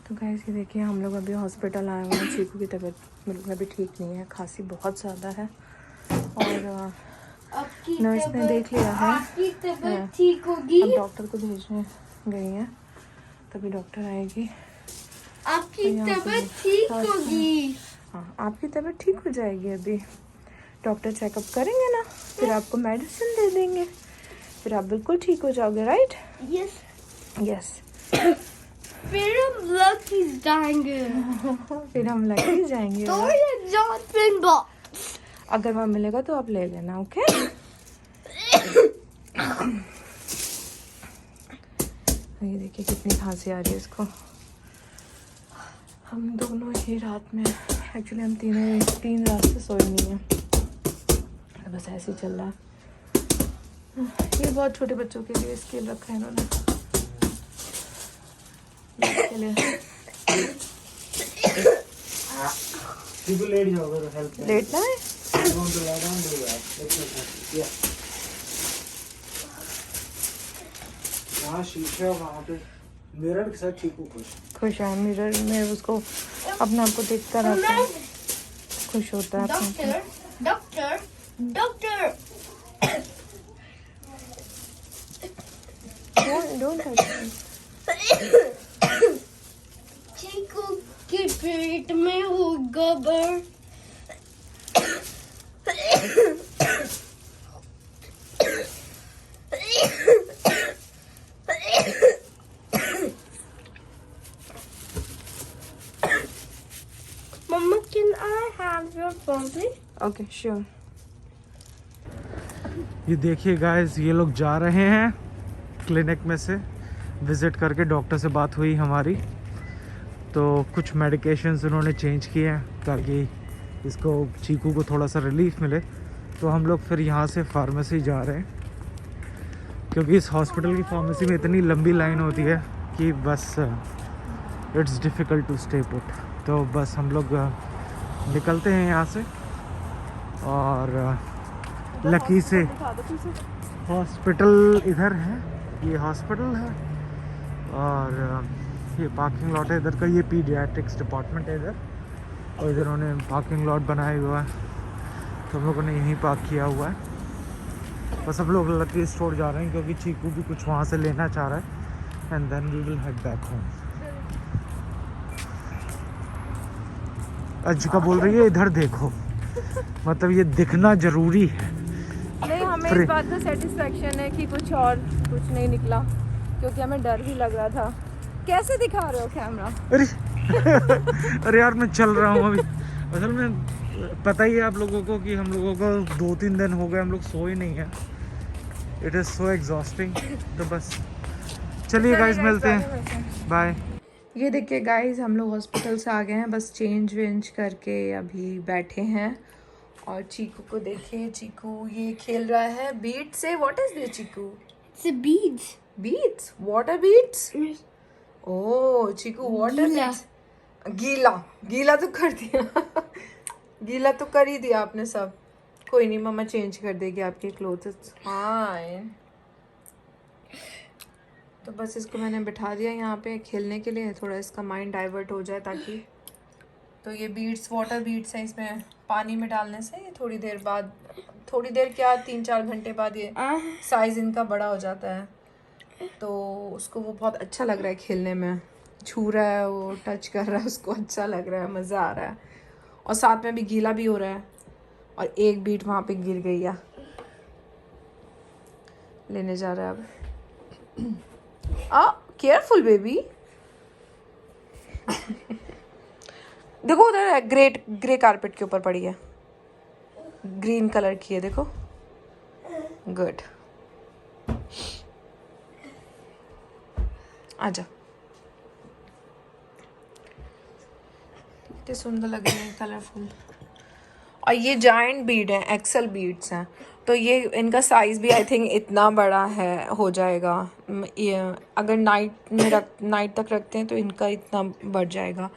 तो गाइस ये देखिए हम लोग अभी हॉस्पिटल आए हुए हैं। चीकू की तबीयत बिल्कुल अभी ठीक नहीं है, खांसी बहुत ज़्यादा है और नर्स ने देख लिया है। आपकी तबीयत ठीक होगी। अब डॉक्टर को भेजने गई हैं, तभी डॉक्टर आएगी। आपकी तबीयत ठीक होगी। हाँ आपकी तबीयत ठीक हो जाएगी। अभी डॉक्टर चेकअप करेंगे ना, फिर आपको मेडिसिन दे देंगे, फिर आप बिल्कुल ठीक हो जाओगे। राइट? Yes yes. फिर हम लकी जाएंगे। फिर हम लकी जाएंगे। तो ये जॉनसन बॉक्स अगर वहाँ मिलेगा तो आप ले लेना। ओके? ये देखिए कितनी खांसी आ रही है इसको। हम दोनों ही रात में, एक्चुअली हम तीन रात से सोए नहीं हैं, बस ऐसे ही चल रहा है। ये बहुत छोटे बच्चों के लिए स्केल रखा है इन्होंने के लिए। लेट जाओगे तो हेल्प लेटना है। वहाँ शीशा, वहाँ पे मिरर के साथ चीकू खुश है। मिरर में उसको अपने आप को देखता रहता है, खुश होता है अपने आप। Doctor doctor Don't touch me. चीकू के पेट में हो गोबर। Mama, can I have your phone, please? Okay, sure. ये देखिए गाइस, ये लोग जा रहे हैं क्लिनिक में से विज़िट करके। डॉक्टर से बात हुई हमारी, तो कुछ मेडिकेशंस उन्होंने चेंज किए हैं ताकि इसको चीकू को थोड़ा सा रिलीफ मिले। तो हम लोग फिर यहाँ से फार्मेसी जा रहे हैं, क्योंकि इस हॉस्पिटल की फार्मेसी में इतनी लंबी लाइन होती है कि बस it's difficult to stay put. तो बस हम लोग निकलते हैं यहाँ से और लकी से हॉस्पिटल इधर है, ये हॉस्पिटल है और ये पार्किंग लॉट है इधर का। ये पीडियाट्रिक्स डिपार्टमेंट है इधर, और इधर उन्होंने पार्किंग लॉट बनाया हुआ है, तो हम लोगों ने यहीं पार्क किया हुआ है। बस हम लोग लकी स्टोर जा रहे हैं क्योंकि चीकू भी कुछ वहाँ से लेना चाह रहा है, and then we will head back home. Anshika बोल रही है इधर देखो, मतलब ये दिखना जरूरी है। नहीं, हमें इस बात का सेटिस्फेक्शन है कि कुछ नहीं निकला, क्योंकि हमें डर भी लग रहा था। कैसे दिखा रहे हो कैमरा? अरे अरे यार, मैं चल रहा हूँ अभी। असल में पता ही है आप लोगों को कि हम लोगों को 2-3 दिन हो गए हम लोग सोए नहीं हैं। It is so exhausting. तो बस चलिए गाइस, मिलते हैं, बाय। ये देखिए गाइस, हम लोग हॉस्पिटल से आ गए हैं, बस चेंज वेंज करके अभी बैठे हैं। और चीकू को देखिए, चीकू ये खेल रहा है बीट से। What is this Chiku? It's a beads. Beads? Water beads? Oh Chiku, water beads. गीला गीला तो कर दिया। गीला तो कर ही दिया आपने सब। कोई नहीं, मम्मा चेंज कर देगी आपके क्लोथ्स। हाँ, तो बस इसको मैंने बिठा दिया यहाँ पे खेलने के लिए, थोड़ा इसका माइंड डाइवर्ट हो जाए ताकि। तो ये बीट्स वाटर बीट्स हैं, इसमें पानी में डालने से ये थोड़ी देर बाद, थोड़ी देर क्या 3-4 घंटे बाद ये साइज़ इनका बड़ा हो जाता है। तो उसको वो बहुत अच्छा लग रहा है खेलने में, छू रहा है वो, टच कर रहा है, उसको अच्छा लग रहा है, मज़ा आ रहा है। और साथ में भी गीला भी हो रहा है। और एक बीट वहाँ पे गिर गई है, लेने जा रहा है अब। Careful baby. देखो उधर है, ग्रे कारपेट के ऊपर पड़ी है, ग्रीन कलर की है, देखो। गुड, आजा। कितने सुंदर लग रहे हैं, कलरफुल। और ये जायंट बीड है, एक्सेल बीड्स हैं, तो ये इनका साइज़ भी आई थिंक इतना बड़ा है, हो जाएगा। ये अगर नाइट तक रखते हैं तो इनका इतना बढ़ जाएगा।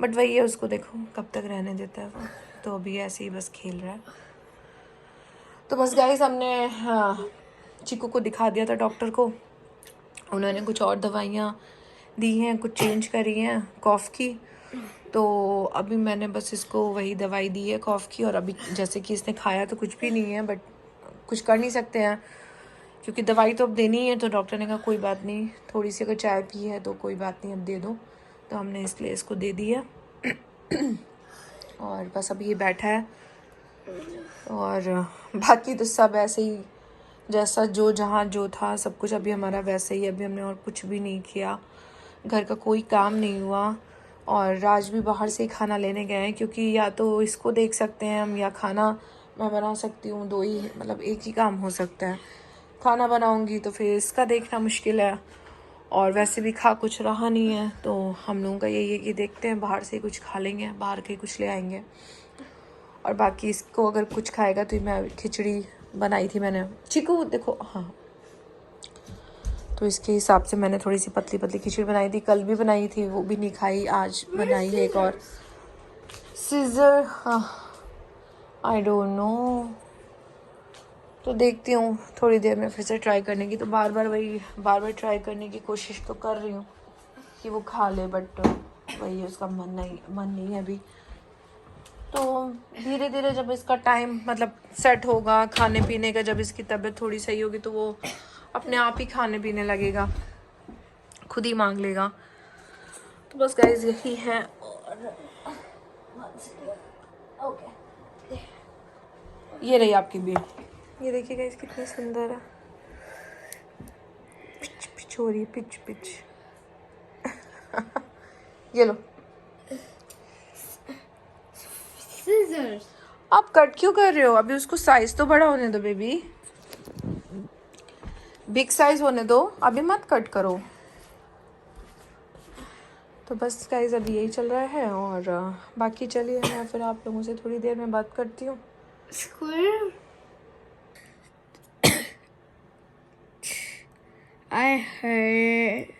बट वही है, उसको देखो कब तक रहने देता है वो। तो अभी ऐसे ही बस खेल रहा है। तो बस गाइस, हमने चीकू को दिखा दिया था डॉक्टर को। उन्होंने कुछ और दवाइयाँ दी हैं, कुछ चेंज करी हैं कॉफ़ की। तो अभी मैंने बस इसको वही दवाई दी है कॉफ़ की, और अभी जैसे कि इसने खाया तो कुछ भी नहीं है, बट कुछ कर नहीं सकते हैं क्योंकि दवाई तो अब देनी है। तो डॉक्टर ने कहा कोई बात नहीं, थोड़ी सी अगर चाय पी है तो कोई बात नहीं, अब दे दो। तो हमने इसलिए इसको दे दिया और बस अभी ये बैठा है। और बाकी तो सब ऐसे ही, जैसा जो जहाँ जो था सब कुछ अभी हमारा वैसे ही। अभी हमने और कुछ भी नहीं किया, घर का कोई काम नहीं हुआ। और राज भी बाहर से ही खाना लेने गए हैं क्योंकि या तो इसको देख सकते हैं हम या खाना मैं बना सकती हूँ, दो ही मतलब एक ही काम हो सकता है। खाना बनाऊँगी तो फिर इसका देखना मुश्किल है, और वैसे भी खा कुछ रहा नहीं है। तो हम लोगों का यही है कि देखते हैं बाहर से कुछ खा लेंगे, बाहर के कुछ ले आएंगे। और बाकी इसको अगर कुछ खाएगा तो मैं खिचड़ी बनाई थी मैंने, चीकू देखो, हाँ, तो इसके हिसाब से मैंने थोड़ी सी पतली पतली खिचड़ी बनाई थी। कल भी बनाई थी, वो भी नहीं खाई, आज बनाई है एक और। सीजर, हाँ, आई डोंट नो, तो देखती हूँ थोड़ी देर में फिर से ट्राई करने की। तो बार बार ट्राई करने की कोशिश तो कर रही हूँ कि वो खा ले, बट वही उसका मन नहीं है अभी। तो धीरे धीरे जब इसका टाइम मतलब सेट होगा खाने पीने का, जब इसकी तबीयत थोड़ी सही होगी तो वो अपने आप ही खाने पीने लगेगा, खुद ही मांग लेगा। तो बस गाइस यही है। और ये रही आपकी बेल, ये देखिए गाइस कितनी सुंदर है, पिच पिच हो रही है, पिच पिच ये लो। Scissors. आप कट क्यों कर रहे हो? अभी उसको साइज तो बड़ा होने दो बेबी, बिग साइज होने दो, अभी मत कट करो। तो बस गाइस अभी यही चल रहा है। और बाकी चलिए मैं फिर आप लोगों से थोड़ी देर में बात करती हूँ। Square. I heard.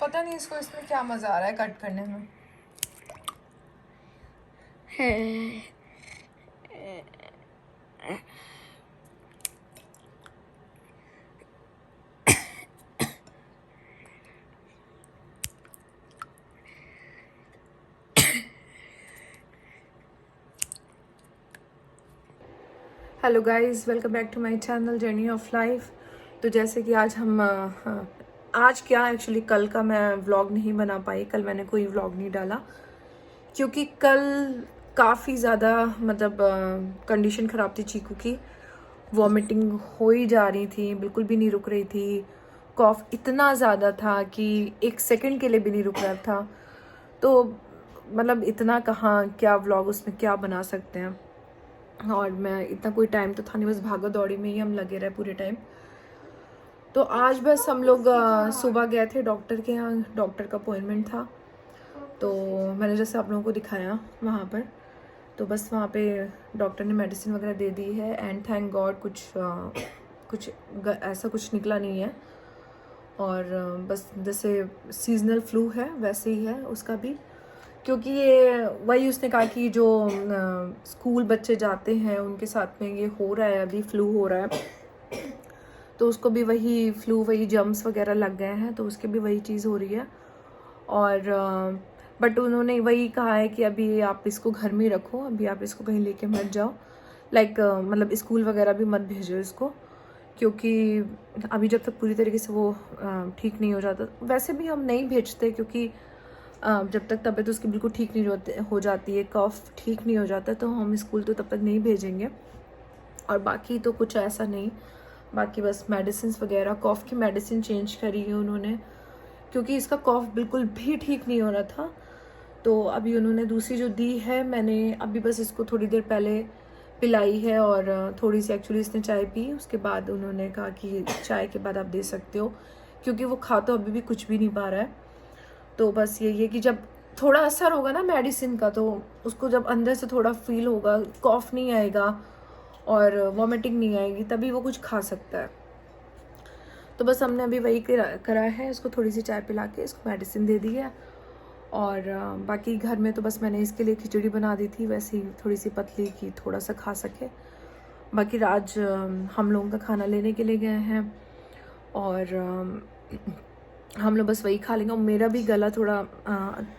पता नहीं इसको इसमें क्या मजा आ रहा है कट करने में। Hello guys, welcome back to my channel journey of life. तो जैसे कि आज हम आज क्या एक्चुअली कल का मैं व्लॉग नहीं बना पाई, कल मैंने कोई व्लॉग नहीं डाला क्योंकि कल काफ़ी ज़्यादा मतलब कंडीशन ख़राब थी चीकू की, वॉमिटिंग हो ही जा रही थी, बिल्कुल भी नहीं रुक रही थी। कॉफ इतना ज़्यादा था कि एक सेकंड के लिए भी नहीं रुक रहा था। तो मतलब इतना कहाँ क्या व्लॉग उसमें क्या बना सकते हैं, और मैं इतना कोई टाइम तो था नहीं, बस भागा दौड़ी में ही हम लगे रहे पूरे टाइम। तो आज बस हम लोग सुबह गए थे डॉक्टर के यहाँ, डॉक्टर का अपॉइंटमेंट था। तो मैंने जैसे आप लोगों को दिखाया वहाँ पर, तो बस वहाँ पे डॉक्टर ने मेडिसिन वगैरह दे दी है, एंड थैंक गॉड कुछ ऐसा कुछ निकला नहीं है। और बस जैसे सीजनल फ्लू है वैसे ही है उसका भी, क्योंकि ये वही उसने कहा कि जो स्कूल बच्चे जाते हैं उनके साथ में ये हो रहा है, अभी फ्लू हो रहा है। तो उसको भी वही फ्लू, वही जम्स वगैरह लग गए हैं, तो उसके भी वही चीज़ हो रही है। और बट उन्होंने वही कहा है कि अभी आप इसको घर में ही रखो, अभी आप इसको कहीं लेके मत जाओ, लाइक मतलब स्कूल वगैरह भी मत भेजो इसको, क्योंकि अभी जब तक पूरी तरीके से वो ठीक नहीं हो जाता। वैसे भी हम नहीं भेजते क्योंकि जब तक तबीयत उसकी बिल्कुल ठीक नहीं हो जाती है, कफ ठीक नहीं हो जाता, तो हम स्कूल तो तब तक नहीं भेजेंगे। और बाकी तो कुछ ऐसा नहीं, बाकी बस मेडिसिन वगैरह, कॉफ़ की मेडिसिन चेंज करी है उन्होंने क्योंकि इसका कॉफ़ बिल्कुल भी ठीक नहीं हो रहा था। तो अभी उन्होंने दूसरी जो दी है, मैंने अभी बस इसको थोड़ी देर पहले पिलाई है, और थोड़ी सी एक्चुअली इसने चाय पी, उसके बाद उन्होंने कहा कि चाय के बाद आप दे सकते हो, क्योंकि वो खा तो अभी भी कुछ भी नहीं पा रहा है। तो बस यही है कि जब थोड़ा असर होगा ना मेडिसिन का, तो उसको जब अंदर से थोड़ा फील होगा, कॉफ नहीं आएगा और वॉमिटिंग नहीं आएगी, तभी वो कुछ खा सकता है। तो बस हमने अभी वही करा है, इसको थोड़ी सी चाय पिला के इसको मेडिसिन दे दी है। और बाकी घर में तो बस मैंने इसके लिए खिचड़ी बना दी थी, वैसे ही थोड़ी सी पतली की, थोड़ा सा खा सके। बाकी राज हम लोगों का खाना लेने के लिए गए हैं और हम लोग बस वही खा लेंगे। और मेरा भी गला थोड़ा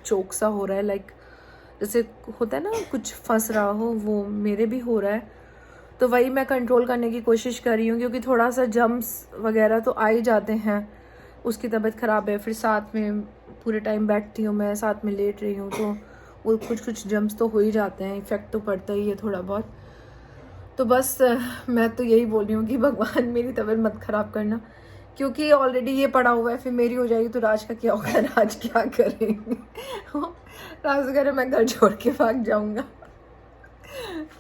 चोक सा हो रहा है, लाइक जैसे होता है ना कुछ फंस रहा हो, वो मेरे भी हो रहा है। तो वही मैं कंट्रोल करने की कोशिश कर रही हूँ, क्योंकि थोड़ा सा जम्स वगैरह तो आ ही जाते हैं। उसकी तबीयत ख़राब है, फिर साथ में पूरे टाइम बैठती हूँ मैं, साथ में लेट रही हूँ, तो वो कुछ जम्स तो हो ही जाते हैं, इफ़ेक्ट तो पड़ता ही है थोड़ा बहुत। तो बस मैं तो यही बोल रही हूँ कि भगवान मेरी तबीयत मत ख़राब करना, क्योंकि ऑलरेडी ये पड़ा हुआ है, फिर मेरी हो जाएगी तो राज का क्या होगा, राज क्या करेंगे। राज वगैरह मैं घर छोड़ के भाग जाऊँगा।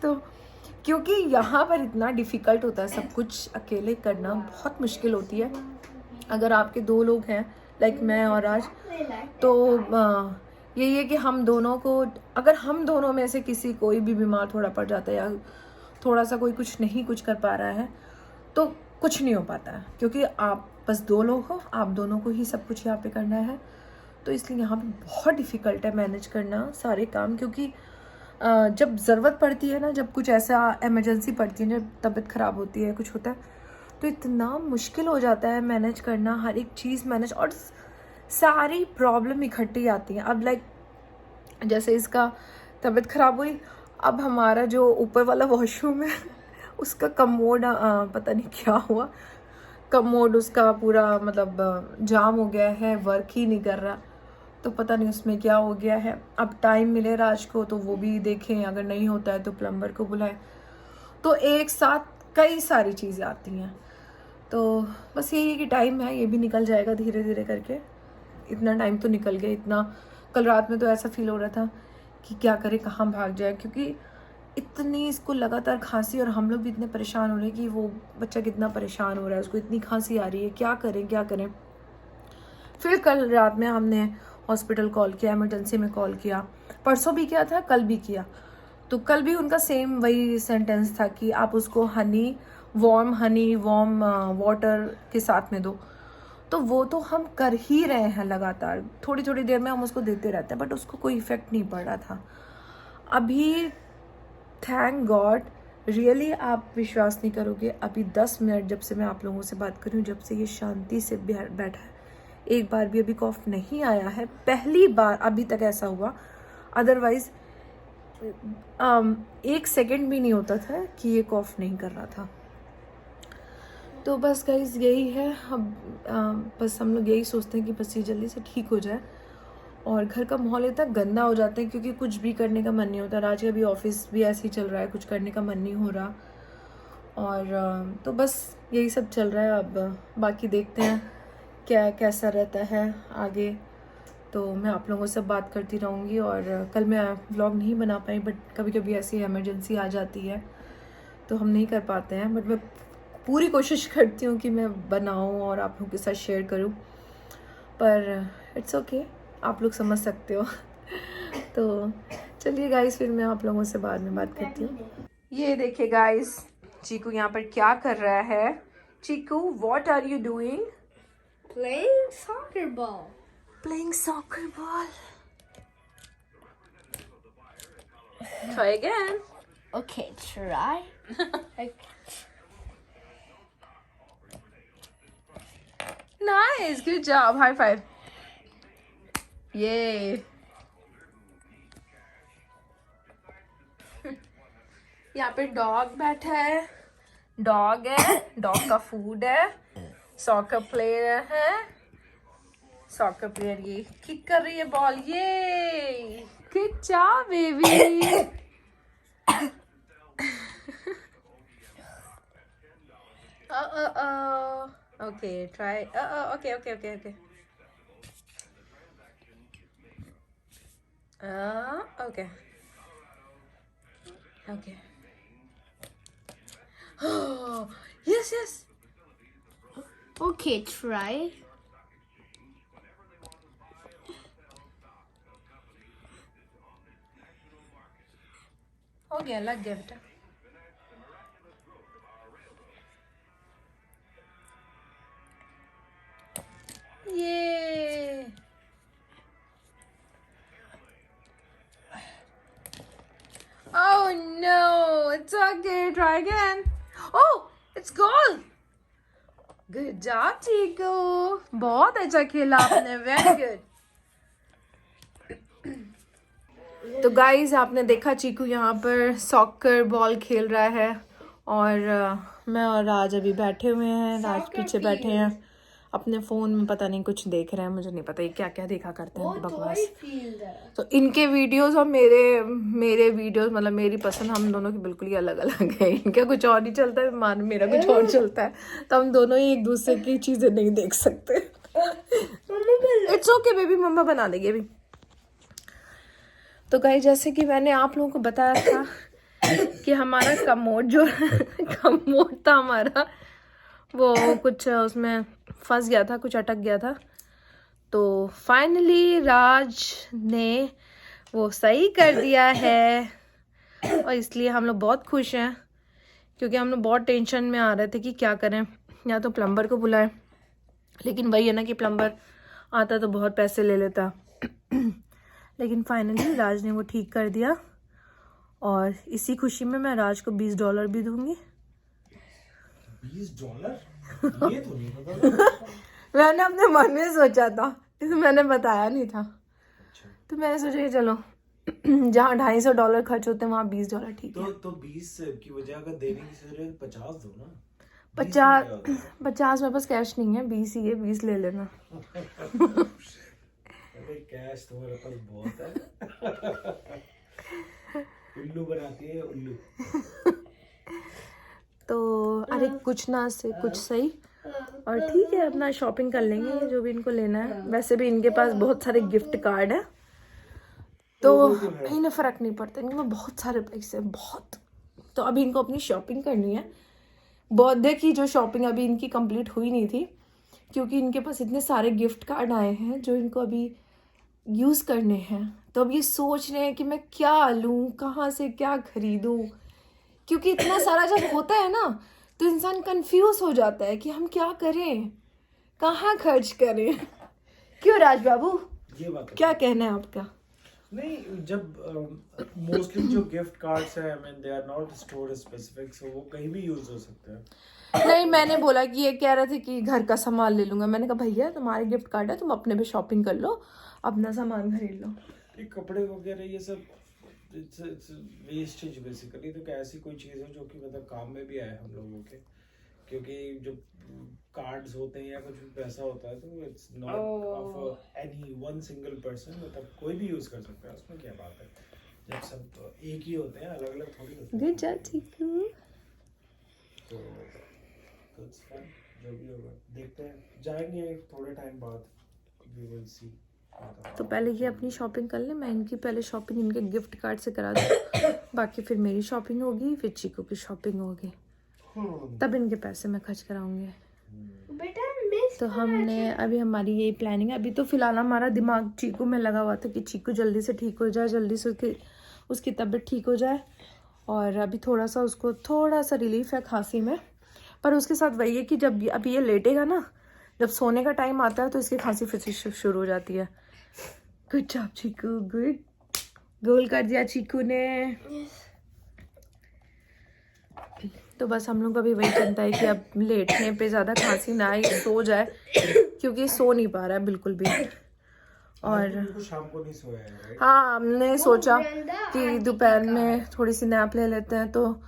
तो क्योंकि यहाँ पर इतना डिफ़िकल्ट होता है, सब कुछ अकेले करना बहुत मुश्किल होती है। अगर आपके 2 लोग हैं, लाइक मैं और राज, तो यही है कि हम दोनों को, अगर हम दोनों में से किसी कोई भी बीमार थोड़ा पड़ जाता है या थोड़ा सा कोई कुछ नहीं कुछ कर पा रहा है, तो कुछ नहीं हो पाता है, क्योंकि आप बस 2 लोग हो, आप दोनों को ही सब कुछ यहाँ पे करना है। तो इसलिए यहाँ पे बहुत डिफ़िकल्ट है मैनेज करना सारे काम, क्योंकि जब ज़रूरत पड़ती है ना, जब कुछ ऐसा इमरजेंसी पड़ती है, जब तबीयत ख़राब होती है, कुछ होता है, तो इतना मुश्किल हो जाता है मैनेज करना, हर एक चीज़ मैनेज, और सारी प्रॉब्लम इकट्ठी आती हैं। अब लाइक जैसे इसका तबीयत ख़राब हुई, अब हमारा जो ऊपर वाला वॉशरूम है उसका कमोड पता नहीं क्या हुआ, कमोड उसका पूरा मतलब जाम हो गया है, वर्क ही नहीं कर रहा। तो पता नहीं उसमें क्या हो गया है। अब टाइम मिले राज को तो वो भी देखें, अगर नहीं होता है तो प्लम्बर को बुलाएं। तो एक साथ कई सारी चीज़ें आती हैं। तो बस यही है कि टाइम है, ये भी निकल जाएगा धीरे धीरे करके। इतना टाइम तो निकल गया, इतना कल रात में तो ऐसा फील हो रहा था कि क्या करे, कहाँ भाग जाए, क्योंकि इतनी इसको लगातार खांसी, और हम लोग भी इतने परेशान हो रहे हैं कि वो बच्चा कितना परेशान हो रहा है, उसको इतनी खांसी आ रही है, क्या करें क्या करें। फिर कल रात में हमने हॉस्पिटल कॉल किया, इमरजेंसी में कॉल किया, परसों भी किया था, कल भी किया। तो कल भी उनका सेम वही सेंटेंस था कि आप उसको वार्म वाटर के साथ में दो। तो वो तो हम कर ही रहे हैं लगातार, थोड़ी थोड़ी देर में हम उसको देते रहते हैं, बट उसको कोई इफ़ेक्ट नहीं पड़ रहा था अभी। थैंक गॉड, रियली आप विश्वास नहीं करोगे, अभी 10 मिनट जब से मैं आप लोगों से बात कर रही हूँ, जब से ये शांति से बैठा है, एक बार भी अभी कॉफ नहीं आया है, पहली बार अभी तक ऐसा हुआ। अदरवाइज 1 सेकेंड भी नहीं होता था कि ये कॉफ नहीं कर रहा था। तो बस गाइस यही है, अब बस हम लोग यही सोचते हैं कि बस ये जल्दी से ठीक हो जाए। और घर का माहौल इतना गंदा हो जाता है, क्योंकि कुछ भी करने का मन नहीं होता। राज का भी ऑफिस भी ऐसे ही चल रहा है, कुछ करने का मन नहीं हो रहा। और तो बस यही सब चल रहा है। अब बाकी देखते हैं क्या कैसा रहता है आगे। तो मैं आप लोगों से बात करती रहूँगी। और कल मैं व्लॉग नहीं बना पाई, बट कभी कभी ऐसी इमरजेंसी आ जाती है तो हम नहीं कर पाते हैं, बट मैं पूरी कोशिश करती हूँ कि मैं बनाऊँ और आप लोगों के साथ शेयर करूँ, पर इट्स ओके, आप लोग समझ सकते हो। तो चलिए गाइस, फिर मैं आप लोगों से बाद में बात करती हूँ। ये देखिए गाइस, चीकू यहाँ पर क्या कर रहा है। Chiku, what are you doing? Playing soccer ball. Playing soccer ball. Try again. Okay, try. Nice, good job. High five. Yay. यहाँ पे डॉग बैठा है, डॉग है, डॉग का फूड है, सॉकर प्लेयर है, सॉकर प्लेयर ये किक कर रही है बॉल, ये good job baby. Okay try, okay okay okay okay okay okay. Yes, yes. Okay, try. हो गया, लग गया बेटा। ये oh no, it's okay, try again. Oh, it's goal. Good job, Chiku. बहुत अच्छा खेला आपने, very good. तो गाइज आपने देखा चीकू यहाँ पर सॉकर बॉल खेल रहा है और मैं और राज अभी बैठे हुए हैं। राज पीछे बैठे हैं अपने फोन में, पता नहीं कुछ देख रहे हैं, मुझे नहीं पता ये क्या क्या देखा करते हैं बकवास। तो इनके वीडियोस और मेरे वीडियोस मतलब मेरी पसंद हम दोनों की बिल्कुल ही अलग अलग है। इनका कुछ और ही चलता है, मेरा कुछ और चलता है, तो हम दोनों ही एक दूसरे की चीजें नहीं देख सकते। इट्स ओके बेबी, मम्मा बना देगी अभी। तो गाइस जैसे कि मैंने आप लोगों को बताया था कि हमारा कमोड था हमारा, वो कुछ उसमें फंस गया था, कुछ अटक गया था। तो फाइनली राज ने वो सही कर दिया है और इसलिए हम लोग बहुत खुश हैं, क्योंकि हम लोग बहुत टेंशन में आ रहे थे कि क्या करें, या तो प्लम्बर को बुलाएं, लेकिन वही है ना कि प्लम्बर आता तो बहुत पैसे ले लेता। लेकिन फाइनली राज ने वो ठीक कर दिया और इसी खुशी में मैं राज को $20 भी दूंगी। $20? ये तो नहीं पता। मैंने अपने मन में सोचा था, मैंने बताया नहीं था। तो मैंने सोचा कि चलो जहाँ $250 खर्च होते हैं वहाँ $20 ठीक है। तो 20 की बजाय अगर देने की जरूरत 50 दो ना। 50 मेरे पास कैश नहीं है, 20 ही है, 20 ले लेना। कैश तुम्हारे पास बहुत है। उल्लू बनाती है उल्लू। तो अरे कुछ ना से कुछ सही, और ठीक है अपना शॉपिंग कर लेंगे जो भी इनको लेना है। वैसे भी इनके पास बहुत सारे गिफ्ट कार्ड है, तो इन्हें फर्क नहीं पड़ता, इनमें बहुत सारे पैसे बहुत। तो अभी इनको अपनी शॉपिंग करनी है। बर्थडे की जो शॉपिंग अभी इनकी कंप्लीट हुई नहीं थी, क्योंकि इनके पास इतने सारे गिफ्ट कार्ड आए हैं जो इनको अभी यूज़ करने हैं। तो अब ये सोच रहे हैं कि मैं क्या लूँ, कहाँ से क्या खरीदूँ, क्योंकि इतना सारा जब होता है ना तो इंसान कंफ्यूज हो जाता है कि हम क्या करें, कहाँ खर्च करें। क्यों राज बाबू, ये बात क्या कहना है आपका? नहीं, जब मोस्टली जो गिफ्ट कार्ड्स हैं, I mean they are not store specific, so वो कहीं भी यूज हो सकते हैं। नहीं, मैंने बोला कि ये कह रहे थे कि घर का सामान ले लूंगा। मैंने कहा भैया तुम्हारे गिफ्ट कार्ड है, तुम अपने भी शॉपिंग कर लो, अपना सामान खरीद लो। ये कपड़े वगैरह ये सब इट्स वेस्टेज बेसिकली। तो क्या ऐसी कोई चीज़ है जो कि मतलब काम में भी आए हम लोगों के, क्योंकि जब कार्ड्स होते हैं या कुछ भी पैसा होता है तो it's not of any one single person, मतलब कोई भी यूज कर सकता है, उसमें क्या बात है। जब सब एक ही होते हैं, अलग अलग थोड़ी होते हैं। गुड जॉब चीकू। तो इट्स फाइन, जो भी होगा देखते हैं, जाएंगे थोड़े टाइम बाद, वी विल सी। तो पहले ये अपनी शॉपिंग कर ले, मैं इनकी पहले शॉपिंग इनके गिफ्ट कार्ड से करा दूँ, बाकी फिर मेरी शॉपिंग होगी, फिर चीकू की शॉपिंग होगी, तब इनके पैसे मैं खर्च कराऊंगी। तो हमने अभी हमारी यही प्लानिंग है। अभी तो फिलहाल हमारा दिमाग चीकू में लगा हुआ था कि चीकू जल्दी से ठीक हो जाए, जल्दी से उसकी तबीयत ठीक हो जाए। और अभी थोड़ा सा उसको थोड़ा सा रिलीफ है खांसी में, पर उसके साथ वही है कि जब अभी ये लेटेगा ना, जब सोने का टाइम आता है तो इसकी खांसी फिर से शुरू हो जाती है। गुड जॉब चीकू, गुड, गोल कर दिया चीकू ने। तो बस हम लोग का भी वही चिंता है कि अब लेटने पे ज़्यादा खांसी ना आए, सो जाए, क्योंकि सो नहीं पा रहा है बिल्कुल भी। और शाम को नहीं सोया है, राइट? हाँ, हमने सोचा कि दोपहर में थोड़ी सी नैप ले लेते हैं, तो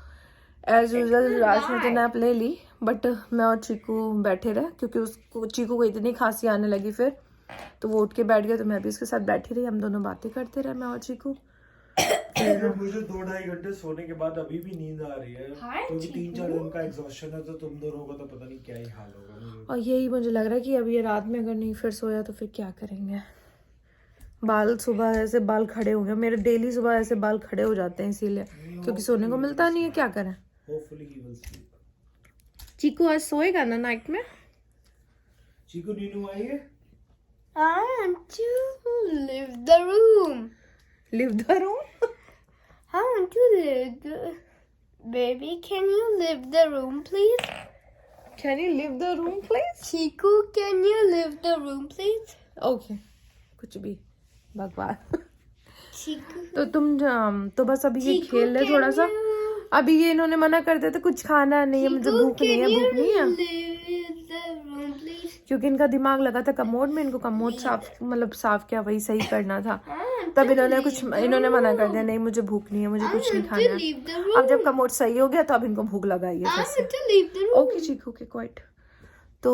एज यूजल राज ने तो नैप ले ली, बट मैं और चीकू बैठे रहे, क्योंकि चीकू को इतनी खांसी आने लगी फिर, तो वो उठ के बैठ गया, तो मैं भी उसके साथ बैठी रही, हम दोनों बातें करते रहे, मैं और चीकू। मुझे 2-2.5 घंटे सोने के बाद अभी भी नींद आ रही है, क्योंकि 3-4 दिन का एग्जॉस्शन है, तो तुम दोनों को तो पता नहीं क्या ही हाल होगा। और यही मुझे लग रहा है कि अब ये रात में अगर नहीं फिर सोया तो फिर क्या करेंगे। बाल सुबह ऐसे बाल खड़े हो गए मेरे, डेली सुबह ऐसे बाल खड़े हो जाते हैं, इसीलिए क्योंकि सोने को मिलता नहीं है, क्या करें। Hopefully he will sleep. Chiku आज सोएगा ना नाइट में? चीकू नीनू आई है? I want to leave the room. Leave the room? I want to live. Baby, can you leave the room, please? Can you leave the room, please? Chiku, can you leave the room, please? Okay. कुछ भी बकवास। Chiku. तो तुम तो बस अभी ये Chiku, खेल ले can थोड़ा सा। you- अभी ये इन्होंने मना कर दिया था कुछ खाना नहीं है, मुझे Chiku, भूख नहीं है, can भूख नहीं है, you leave the room, please? क्योंकि इनका दिमाग लगा था कमोड में, इनको कमोड साफ मतलब साफ क्या वही सही करना था। तब इन्होंने मना कर दिया, नहीं मुझे भूख नहीं है, मुझे कुछ नहीं खाना है। Leave the room. अब जब कमोड सही हो गया तो अब इनको भूख लगा है I फिर से। want to leave the room. Okay Chiku keep quiet. तो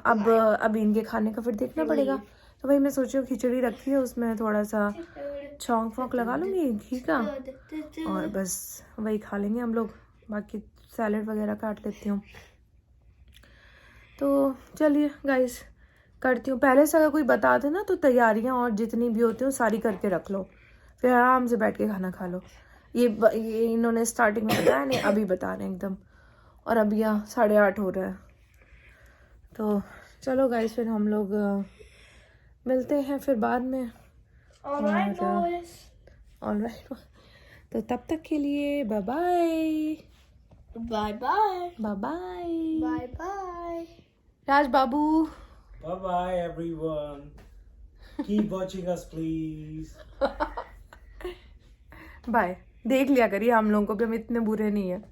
अब इनके खाने का फिर देखना पड़ेगा। तो भाई मैं सोच रही हूँ खिचड़ी रखी है, उसमें थोड़ा सा छौंक वोंक लगा लूंगी घी का, और बस वही खा लेंगे हम लोग। बाकी सैलेड वगैरह काट लेती हूँ। तो चलिए गाइस करती हूँ। पहले से अगर कोई बता दे ना तो तैयारियाँ और जितनी भी होती हैं सारी करके रख लो, फिर आराम से बैठ के खाना खा लो। ये इन्होंने स्टार्टिंग में बताया नहीं, अभी बता रहे हैं एकदम। और अभी यहाँ 8:30 हो रहा है। तो चलो गाइस फिर हम लोग मिलते हैं फिर बाद में। Alright, boys. ऑलराइट, तो तब तक के लिए bye bye. Bye bye. Bye bye Bye bye. Raj Babu. Bye bye everyone. Keep watching us please. Bye. देख लिया करिए हम लोगों को भी, हम इतने बुरे नहीं है।